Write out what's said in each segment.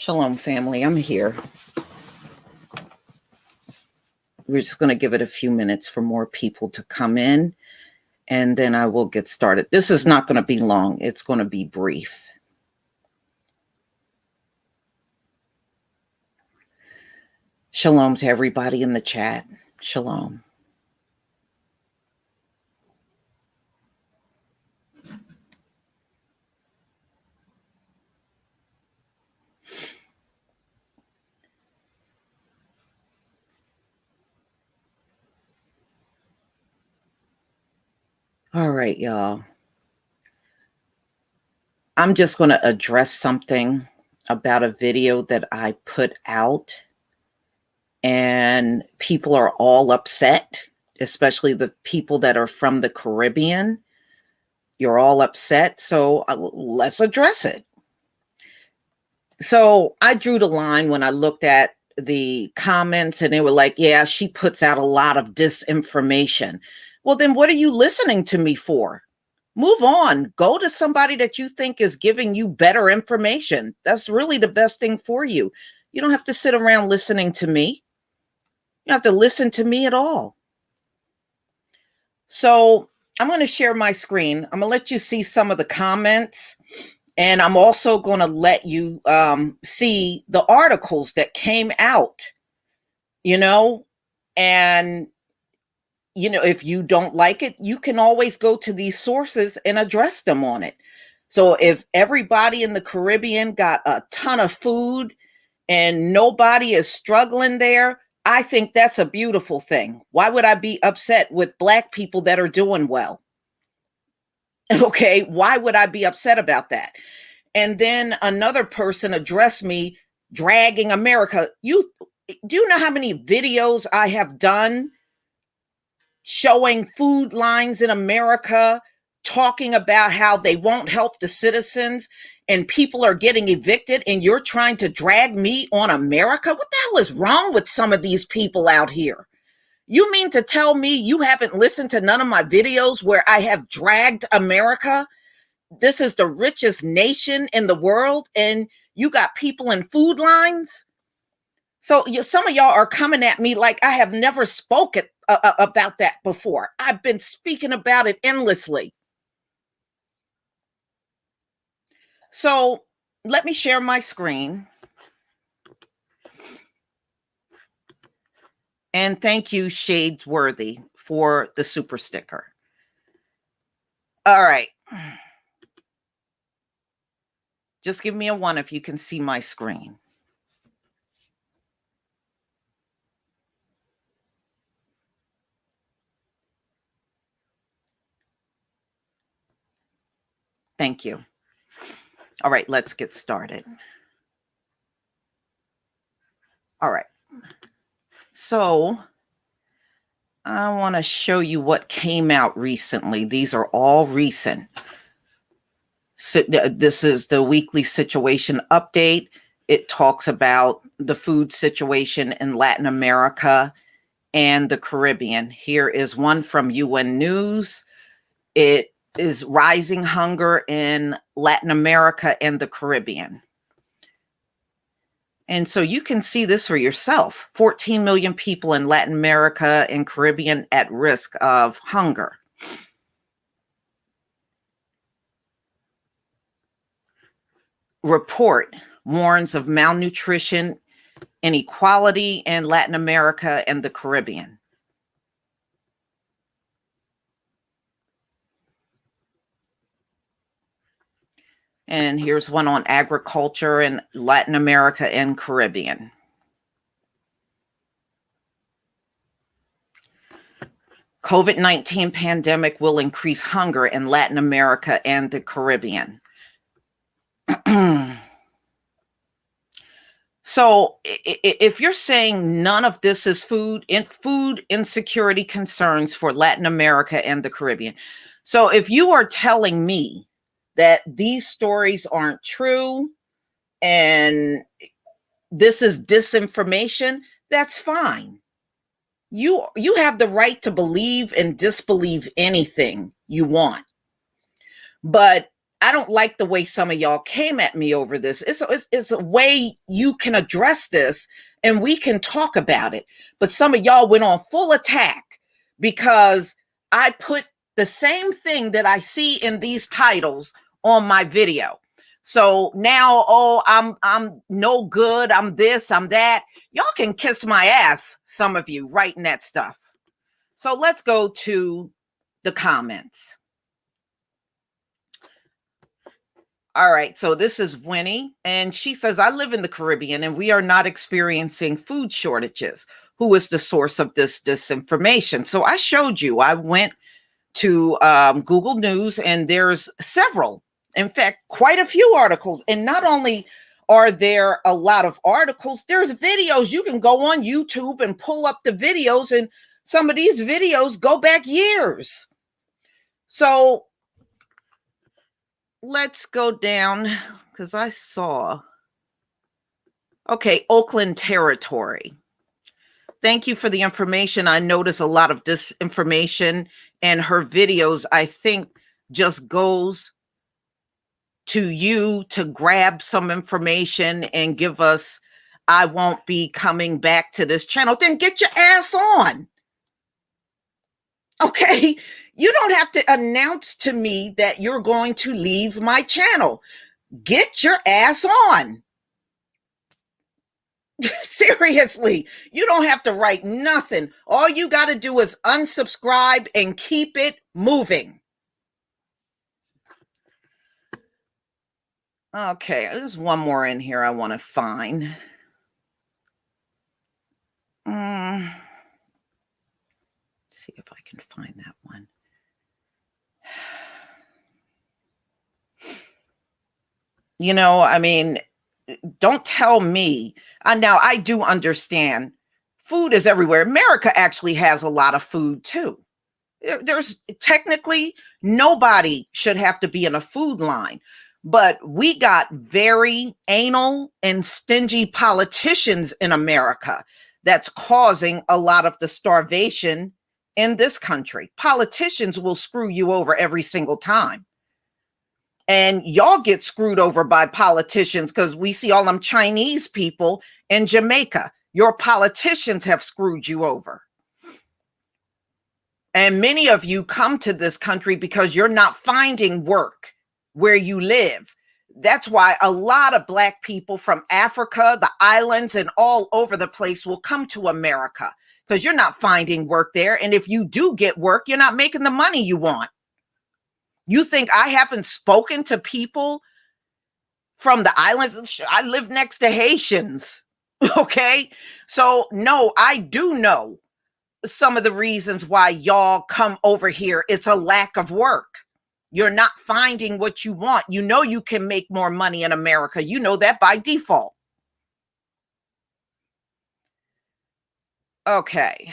Shalom, family. I'm here. We're just going to give it a few minutes for more people to come in, and then I will get started. This is not going to be long. It's going to be brief. Shalom to everybody in the chat. Shalom. All right, y'all. I'm just going to address something about a video that I put out, and people are all upset, especially the people that are from the Caribbean. You're all upset, so let's address it. So I drew the line when I looked at the comments and they were like, yeah, she puts out a lot of disinformation. Well, then what are you listening to me for? Move on. Go to somebody that you think is giving you better information. That's really the best thing for you. You don't have to sit around listening to me. You don't have to listen to me at all. So I'm going to share my screen. I'm going to let you see some of the comments. And I'm also going to let you see the articles that came out, and, if you don't like it, you can always go to these sources and address them on it. So if everybody in the Caribbean got a ton of food and nobody is struggling there, I think that's a beautiful thing. Why would I be upset with Black people that are doing well? Okay, why would I be upset about that? And then another person addressed me dragging America. Do you know how many videos I have done showing food lines in America, talking about how they won't help the citizens and people are getting evicted, and you're trying to drag me on America? What the hell is wrong with some of these people out here? You mean to tell me you haven't listened to none of my videos where I have dragged America? This is the richest nation in the world, and you got people in food lines. So some of y'all are coming at me like I have never spoken about that before. I've been speaking about it endlessly. So let me share my screen. And thank you, Shadesworthy, for the super sticker. All right. Just give me a 1 if you can see my screen. Thank you. All right, let's get started. All right. So I want to show you what came out recently. These are all recent. So this is the weekly situation update. It talks about the food situation in Latin America and the Caribbean. Here is one from UN News. It is rising hunger in Latin America and the Caribbean. And so you can see this for yourself. 14 million people in Latin America and Caribbean at risk of hunger. Report warns of malnutrition, inequality in Latin America and the Caribbean. And here's one on agriculture in Latin America and Caribbean. COVID-19 pandemic will increase hunger in Latin America and the Caribbean. So if you're saying none of this is food insecurity concerns for Latin America and the Caribbean. So if you are telling me that these stories aren't true and this is disinformation, that's fine. You have the right to believe and disbelieve anything you want. But I don't like the way some of y'all came at me over this. It's a way you can address this and we can talk about it. But some of y'all went on full attack because I put the same thing that I see in these titles on my video. So now, oh, I'm no good. I'm this, I'm that. Y'all can kiss my ass, some of you writing that stuff. So let's go to the comments. All right, so this is Winnie, and she says, I live in the Caribbean and we are not experiencing food shortages. Who is the source of this disinformation? So I showed you, I went to Google News, and there's several, in fact, quite a few articles. And not only are there a lot of articles, there's videos. You can go on YouTube and pull up the videos, and some of these videos go back years. So let's go down because I saw. Okay, Oakland Territory. Thank you for the information. I notice a lot of disinformation, and her videos, I think, just goes to you to grab some information and give us, I won't be coming back to this channel. Then get your ass on. Okay, you don't have to announce to me that you're going to leave my channel. Get your ass on. Seriously, you don't have to write nothing. All you got to do is unsubscribe and keep it moving. Okay, there's one more in here I want to find. See if I can find that one. You know, I mean, don't tell me. Now, I do understand food is everywhere. America actually has a lot of food too. There's technically nobody should have to be in a food line, but we got very anal and stingy politicians in America that's causing a lot of the starvation in this country. Politicians will screw you over every single time. And y'all get screwed over by politicians because we see all them Chinese people in Jamaica. Your politicians have screwed you over. And many of you come to this country because you're not finding work where you live. That's why a lot of Black people from Africa, the islands, and all over the place will come to America because you're not finding work there. And if you do get work, you're not making the money you want. You think I haven't spoken to people from the islands? I live next to Haitians. Okay. So no, I do know some of the reasons why y'all come over here. It's a lack of work. You're not finding what you want. You know, you can make more money in America. You know that by default. Okay.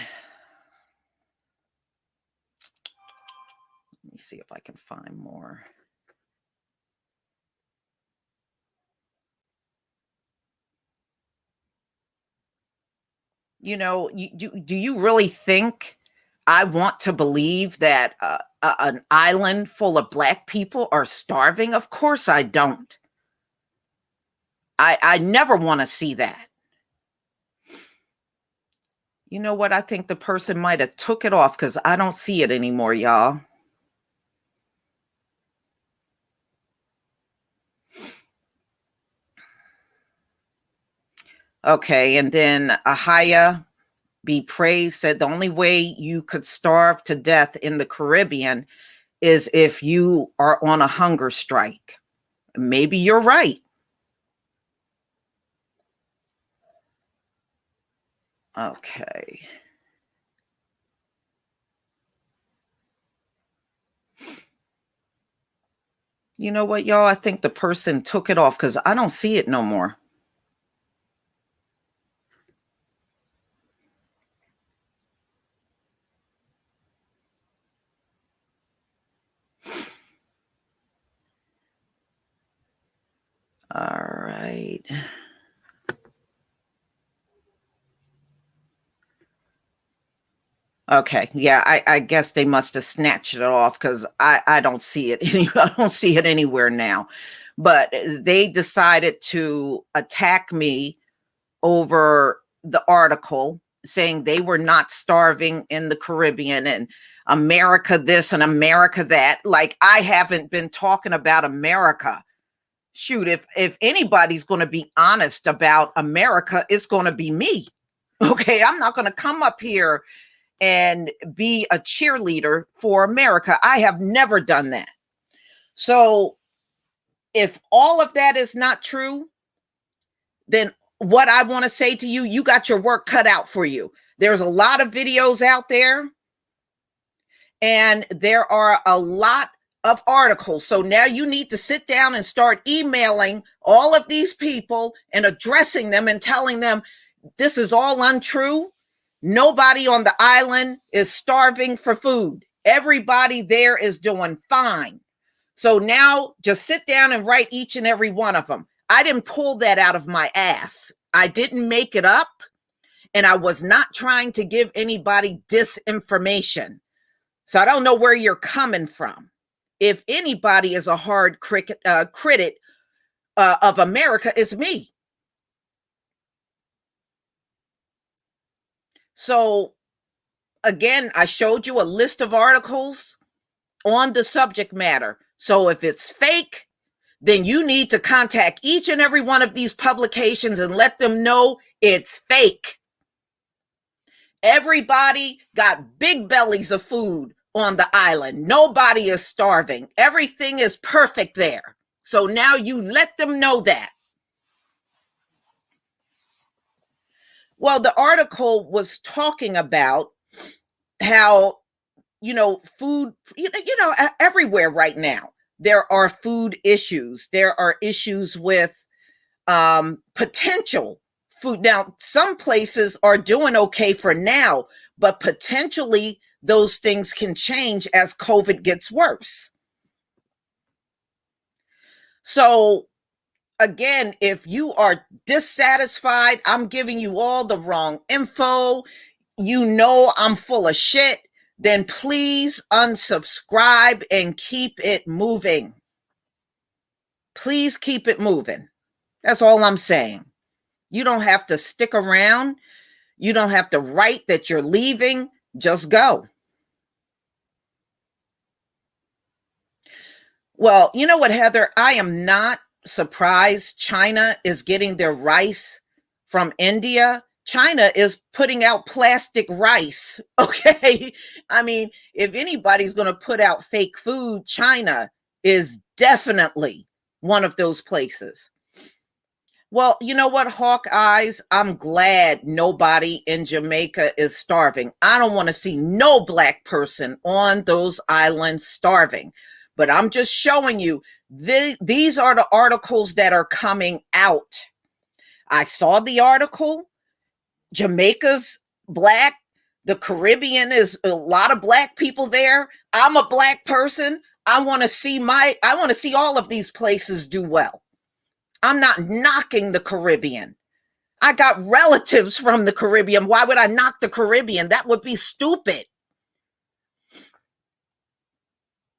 Let me see if I can find more. You know, do you really think I want to believe that an island full of Black people are starving? Of course I don't. I never want to see that. You know what? I think the person might have took it off because I don't see it anymore, y'all. Okay, and then Ahaya Be Praised said the only way you could starve to death in the Caribbean is if you are on a hunger strike. Maybe you're right. Okay. You know what, y'all? I think the person took it off because I don't see it no more. All right. Okay, yeah, I guess they must have snatched it off because I don't see it I don't see it anywhere now. But they decided to attack me over the article saying they were not starving in the Caribbean and America this and America that. Like I haven't been talking about America. Shoot, if anybody's going to be honest about America, it's going to be me. Okay, I'm not going to come up here and be a cheerleader for America. I have never done that. So if all of that is not true, then what I want to say to you, you got your work cut out for you. There's a lot of videos out there, and there are a lot of articles. So now you need to sit down and start emailing all of these people and addressing them and telling them this is all untrue. Nobody on the island is starving for food. Everybody there is doing fine. So now just sit down and write each and every one of them. I didn't pull that out of my ass. I didn't make it up. And I was not trying to give anybody disinformation. So I don't know where you're coming from. If anybody is a hard critic of America, it's me. So again, I showed you a list of articles on the subject matter. So if it's fake, then you need to contact each and every one of these publications and let them know it's fake. Everybody got big bellies of food on the island. Nobody is starving. Everything is perfect there. So now you let them know that. Well, the article was talking about how, food, everywhere right now, there are food issues. There are issues with potential food. Now, some places are doing okay for now, but potentially those things can change as COVID gets worse. So again, if you are dissatisfied, I'm giving you all the wrong info, I'm full of shit, then please unsubscribe and keep it moving. Please keep it moving. That's all I'm saying. You don't have to stick around. You don't have to write that you're leaving. Just go. Well, you know what, Heather? I am not surprised China is getting their rice from India. China is putting out plastic rice. Okay. I mean, if anybody's going to put out fake food, China is definitely one of those places. Well, you know what, Hawkeyes? I'm glad nobody in Jamaica is starving. I don't want to see no Black person on those islands starving. But I'm just showing you, these are the articles that are coming out. I saw the article. Jamaica's Black. The Caribbean is a lot of Black people there. I'm a Black person. I want to see all of these places do well. I'm not knocking the Caribbean. I got relatives from the Caribbean. Why would I knock the Caribbean? That would be stupid.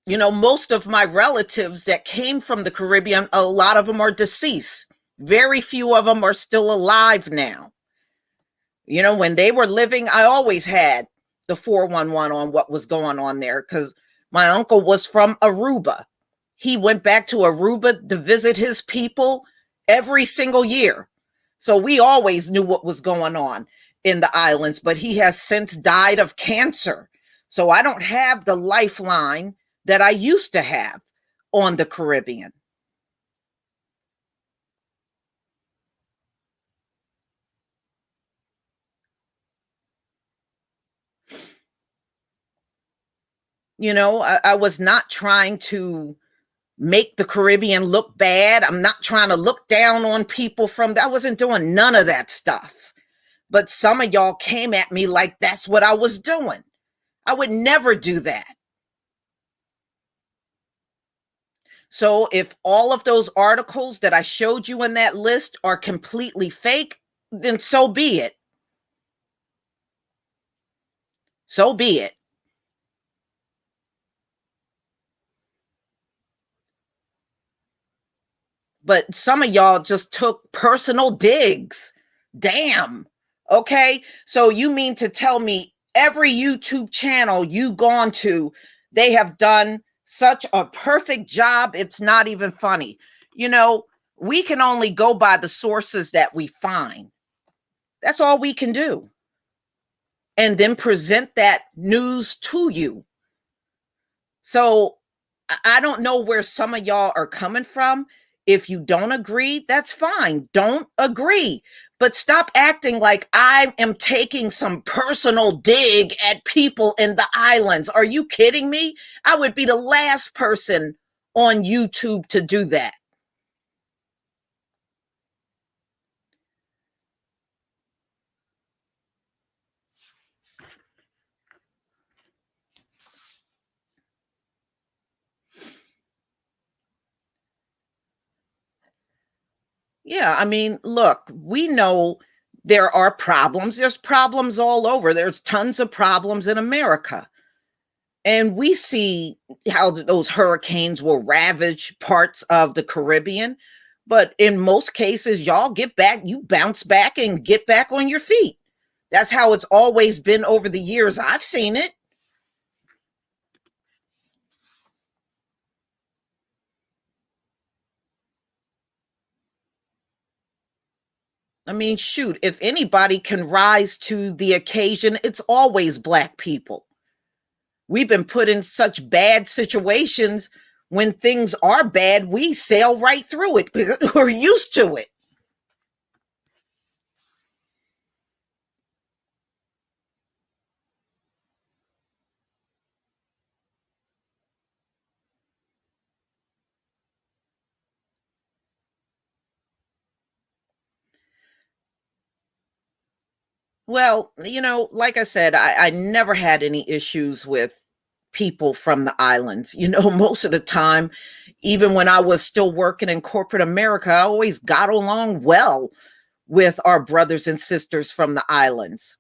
Most of my relatives that came from the Caribbean, a lot of them are deceased. Very few of them are still alive now. When they were living, I always had the 411 on what was going on there because my uncle was from Aruba. He went back to Aruba to visit his people every single year. So we always knew what was going on in the islands, but he has since died of cancer. So I don't have the lifeline that I used to have on the Caribbean. I was not trying to make the Caribbean look bad. I'm not trying to look down on people I wasn't doing none of that stuff. But some of y'all came at me like that's what I was doing. I would never do that. So if all of those articles that I showed you in that list are completely fake, then so be it. So be it. But some of y'all just took personal digs. Damn. Okay. So you mean to tell me every YouTube channel you gone to, they have done such a perfect job, it's not even funny. You know, we can only go by the sources that we find. That's all we can do. And then present that news to you. So I don't know where some of y'all are coming from. If you don't agree, that's fine. Don't agree. But stop acting like I am taking some personal dig at people in the islands. Are you kidding me? I would be the last person on YouTube to do that. Yeah, I mean, look, we know there are problems. There's problems all over. There's tons of problems in America. And we see how those hurricanes will ravage parts of the Caribbean. But in most cases, y'all get back, you bounce back and get back on your feet. That's how it's always been over the years. I've seen it. I mean, shoot, if anybody can rise to the occasion, it's always Black people. We've been put in such bad situations. When things are bad, we sail right through it because we're used to it. Well, like I said, I never had any issues with people from the islands. Most of the time, even when I was still working in corporate America, I always got along well with our brothers and sisters from the islands.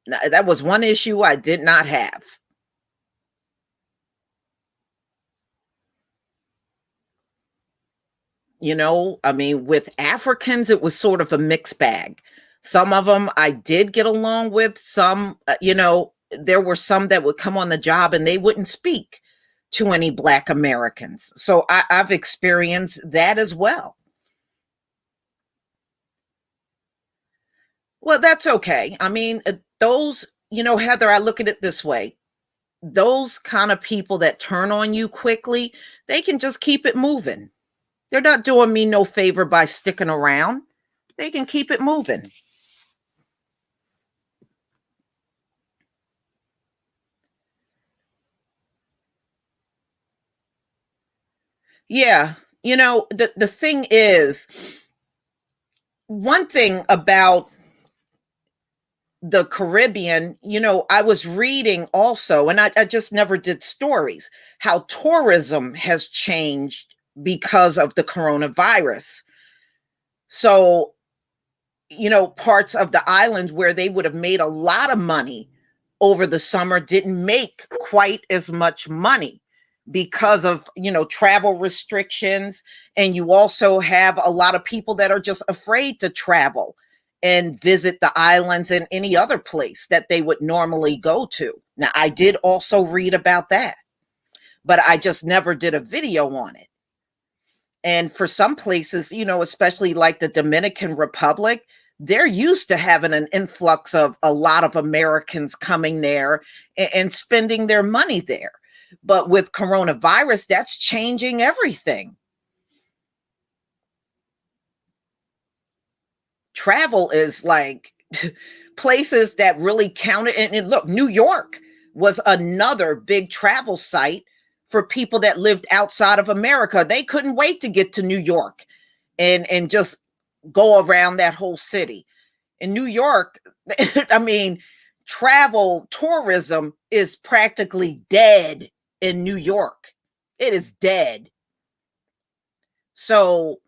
That was one issue I did not have. I mean, with Africans, it was sort of a mixed bag. Some of them I did get along with. Some, there were some that would come on the job and they wouldn't speak to any Black Americans. So I've experienced that as well. Well, that's okay. I mean, those, Heather, I look at it this way: those kind of people that turn on you quickly, they can just keep it moving. They're not doing me no favor by sticking around. They can keep it moving. Yeah. The thing is, one thing about the Caribbean, I was reading also, and I just never did stories, how tourism has changed because of the coronavirus. So, parts of the island where they would have made a lot of money over the summer didn't make quite as much money because of, travel restrictions. And you also have a lot of people that are just afraid to travel and visit the islands and any other place that they would normally go to. Now, I did also read about that, but I just never did a video on it. And for some places, especially like the Dominican Republic, they're used to having an influx of a lot of Americans coming there and spending their money there. But with coronavirus, that's changing everything. Travel is like places that really counted. And look, New York was another big travel site for people that lived outside of America. They couldn't wait to get to New York and just go around that whole city. In New York, I mean, travel tourism is practically dead in New York. It is dead. So,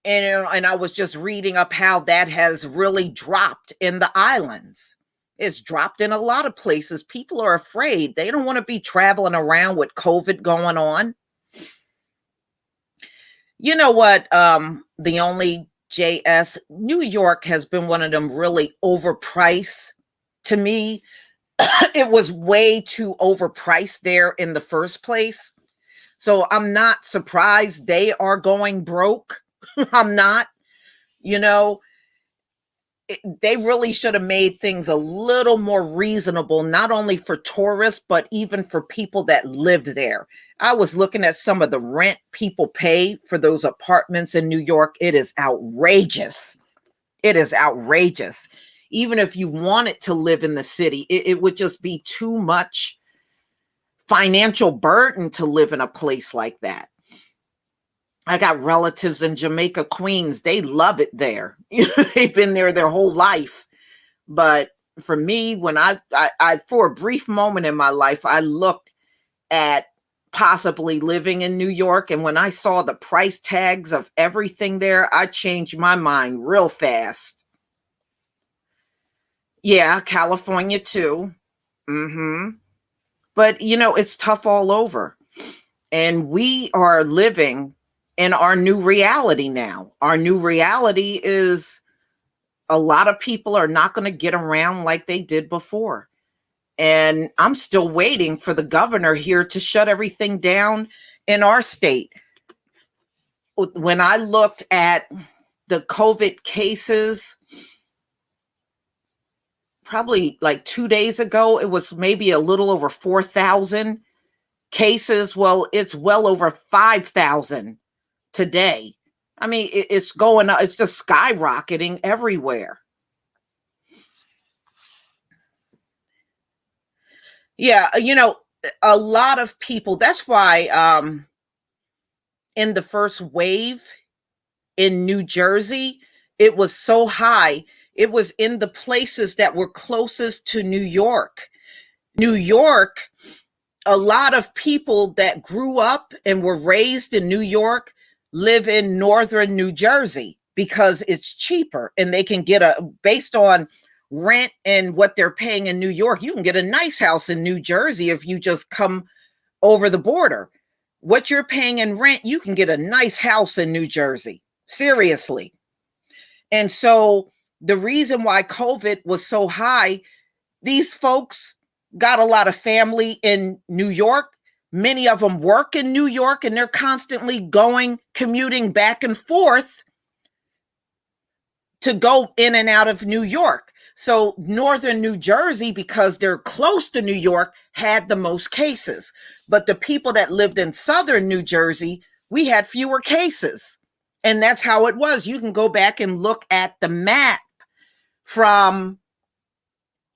and I was just reading up how that has really dropped in the islands. It's dropped in a lot of places. People are afraid. They don't want to be traveling around with COVID going on. You know what? The only JS, New York has been one of them really overpriced to me. It was way too overpriced there in the first place. So I'm not surprised they are going broke. I'm not, you know, they really should have made things a little more reasonable, not only for tourists, but even for people that live there. I was looking at some of the rent people pay for those apartments in New York. It is outrageous. It is outrageous. Even if you wanted to live in the city, it would just be too much financial burden to live in a place like that. I got relatives in Jamaica, Queens. They love it there. They've been there their whole life. But for me, when I for a brief moment in my life, I looked at possibly living in New York. And when I saw the price tags of everything there, I changed my mind real fast. Yeah, California too. Mm-hmm. But it's tough all over. And we are living in our new reality now. Our new reality is a lot of people are not going to get around like they did before. And I'm still waiting for the governor here to shut everything down in our state. When I looked at the COVID cases, probably like 2 days ago, it was maybe a little over 4,000 cases. Well, it's well over 5,000 today. I mean, it's going up, it's just skyrocketing everywhere. Yeah, a lot of people, that's why in the first wave in New Jersey, it was so high. It was in the places that were closest to New York. New York, a lot of people that grew up and were raised in New York live in northern New Jersey because it's cheaper and they can get based on rent and what they're paying in New York, you can get a nice house in New Jersey if you just come over the border. What you're paying in rent, you can get a nice house in New Jersey. Seriously. And so the reason why COVID was so high, these folks got a lot of family in New York. Many of them work in New York and they're constantly commuting back and forth to go in and out of New York. So northern New Jersey, because they're close to New York, had the most cases. But the people that lived in southern New Jersey, we had fewer cases. And that's how it was. You can go back and look at the map from,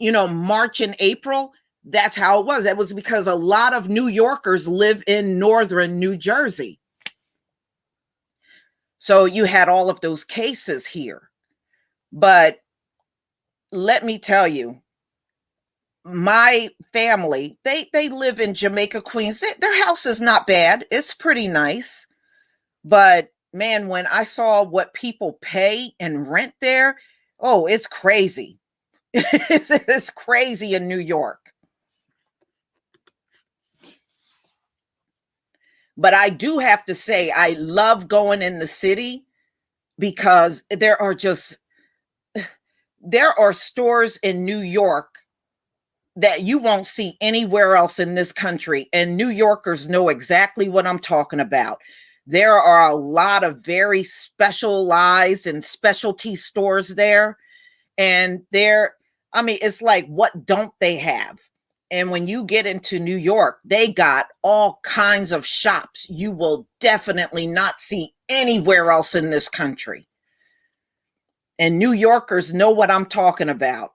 March and April. That's how it was. That was because a lot of New Yorkers live in northern New Jersey. So you had all of those cases here. But let me tell you, my family, they live in Jamaica, Queens. Their house is not bad. It's pretty nice. But man, when I saw what people pay and rent there, oh, it's crazy. It's crazy in New York. But I do have to say, I love going in the city because there are stores in New York that you won't see anywhere else in this country. And New Yorkers know exactly what I'm talking about. There are a lot of very specialized and specialty stores there. And it's like, what don't they have? And when you get into New York, they got all kinds of shops you will definitely not see anywhere else in this country. And New Yorkers know what I'm talking about.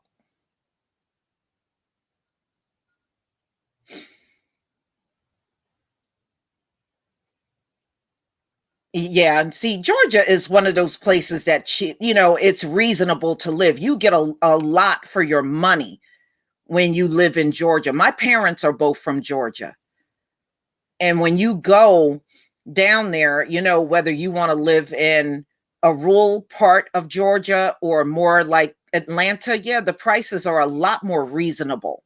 Yeah, and see, Georgia is one of those places that it's reasonable to live. You get a lot for your money when you live in Georgia. My parents are both from Georgia. And when you go down there, whether you want to live in a rural part of Georgia or more like Atlanta, yeah, the prices are a lot more reasonable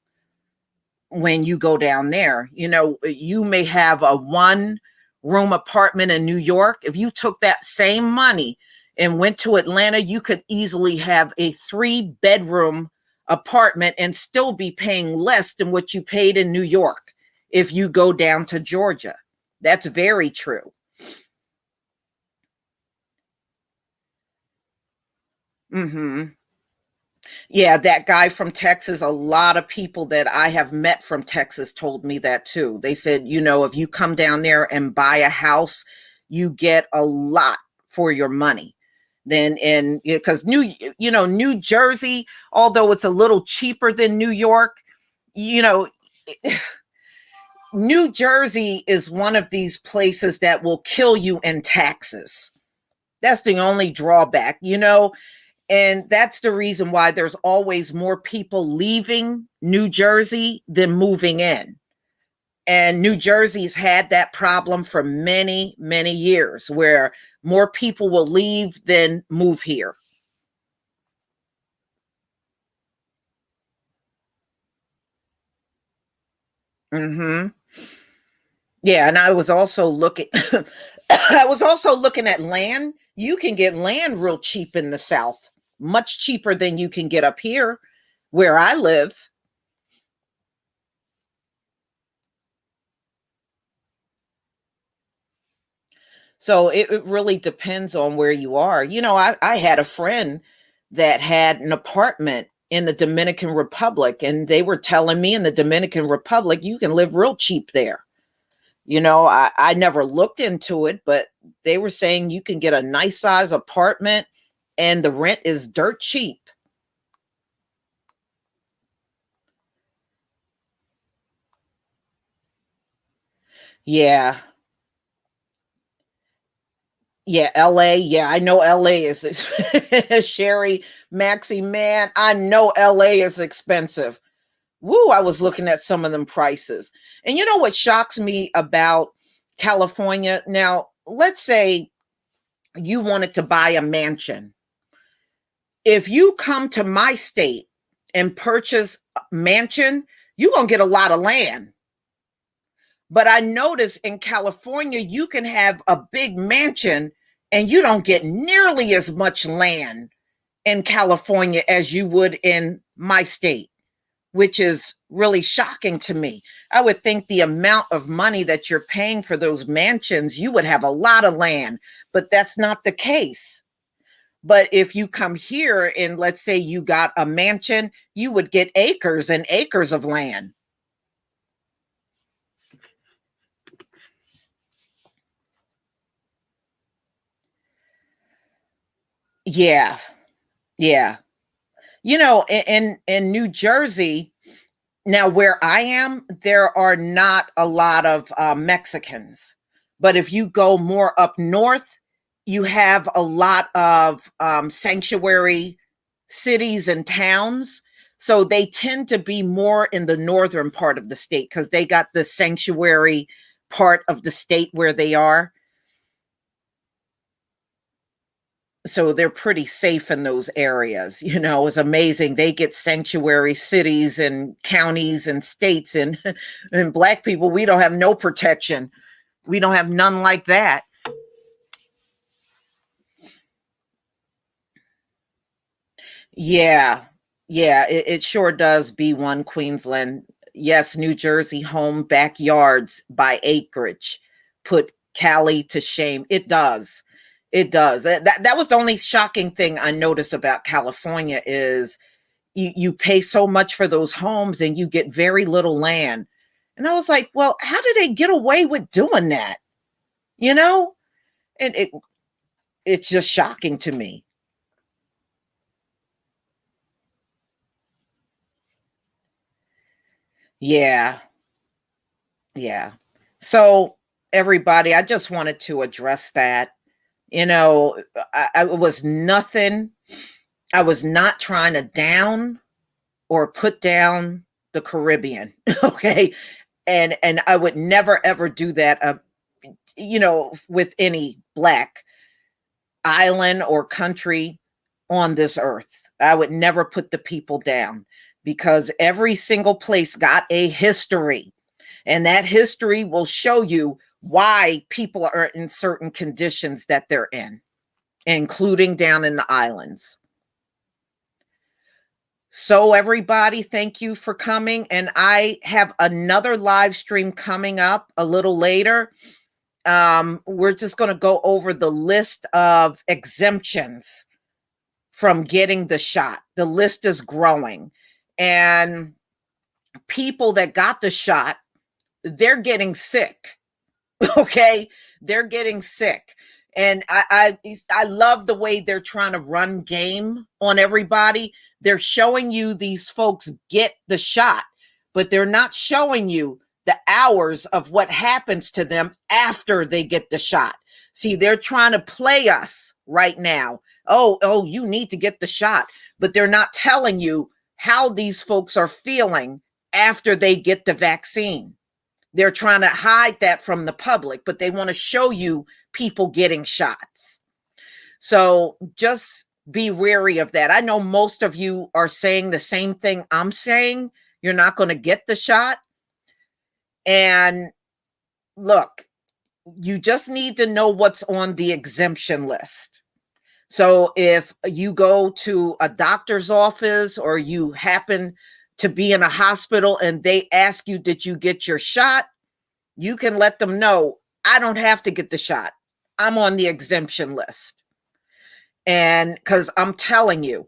when you go down there. You may have a one room apartment in New York. If you took that same money and went to Atlanta, you could easily have a 3-bedroom apartment and still be paying less than what you paid in New York if you go down to Georgia. That's very true. Mhm. Yeah, that guy from Texas, a lot of people that I have met from Texas told me that too. They said, if you come down there and buy a house, you get a lot for your money. Then in because New Jersey, although it's a little cheaper than New York, you know, New Jersey is one of these places that will kill you in taxes. That's the only drawback. And that's the reason why there's always more people leaving New Jersey than moving in. And New Jersey's had that problem for many, many years where more people will leave than move here. Hmm. Yeah, and I was also looking I was also looking at land. You can get land real cheap in the South, much cheaper than you can get up here where I live. So it really depends on where you are. I had a friend that had an apartment in the Dominican Republic, and they were telling me in the Dominican Republic, you can live real cheap there. I never looked into it, but they were saying you can get a nice size apartment and the rent is dirt cheap. Yeah. Yeah, LA. Yeah, I know LA is Sherry Maxie, man. I know LA is expensive. Woo, I was looking at some of them prices. And you know what shocks me about California? Now, let's say you wanted to buy a mansion. If you come to my state and purchase a mansion, you're going to get a lot of land. But I notice in California, you can have a big mansion and you don't get nearly as much land in California as you would in my state, which is really shocking to me. I would think the amount of money that you're paying for those mansions, you would have a lot of land, but that's not the case. But if you come here and let's say you got a mansion, you would get acres and acres of land. Yeah. Yeah. In New Jersey, now where I am, there are not a lot of Mexicans. But if you go more up north, you have a lot of sanctuary cities and towns. So they tend to be more in the northern part of the state because they got the sanctuary part of the state where they are. So they're pretty safe in those areas. It's amazing. They get sanctuary cities and counties and states, and black people, we don't have no protection. We don't have none like that. Yeah. Yeah, it sure does. B1 Queensland. Yes, New Jersey home backyards by acreage put Cali to shame. It does. It does. That was the only shocking thing I noticed about California is you pay so much for those homes and you get very little land. And I was like, well, how did they get away with doing that? You know? And it's just shocking to me. Yeah. Yeah. So everybody, I just wanted to address that. I was nothing. I was not trying to down or put down the Caribbean. Okay. And I would never ever do that with any black island or country on this earth. I would never put the people down because every single place got a history. And that history will show you why people are in certain conditions that they're in, including down in the islands. So everybody, thank you for coming. And I have another live stream coming up a little later. We're just going to go over the list of exemptions from getting the shot. The list is growing. And people that got the shot, they're getting sick. Okay, they're getting sick. And I love the way they're trying to run game on everybody. They're showing you these folks get the shot, but they're not showing you the hours of what happens to them after they get the shot. See, they're trying to play us right now. Oh, you need to get the shot, but they're not telling you how these folks are feeling after they get the vaccine. They're trying to hide that from the public, but they want to show you people getting shots. So just be wary of that. I know most of you are saying the same thing I'm saying. You're not going to get the shot. And look, you just need to know what's on the exemption list. So if you go to a doctor's office or you happen to be in a hospital and they ask you, did you get your shot? You can let them know, I don't have to get the shot. I'm on the exemption list. And because I'm telling you,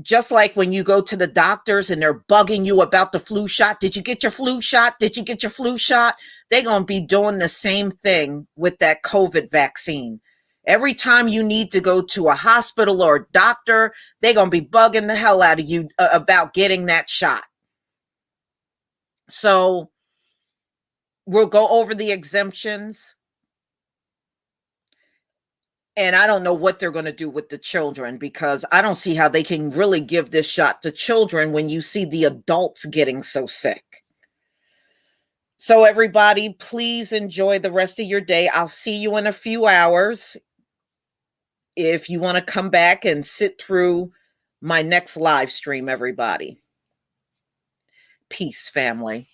just like when you go to the doctors and they're bugging you about the flu shot, did you get your flu shot? Did you get your flu shot? They're going to be doing the same thing with that COVID vaccine. Every time you need to go to a hospital or a doctor, they're going to be bugging the hell out of you about getting that shot. So we'll go over the exemptions. And I don't know what they're going to do with the children because I don't see how they can really give this shot to children when you see the adults getting so sick. So everybody, please enjoy the rest of your day. I'll see you in a few hours. If you want to come back and sit through my next live stream, everybody. Peace, family.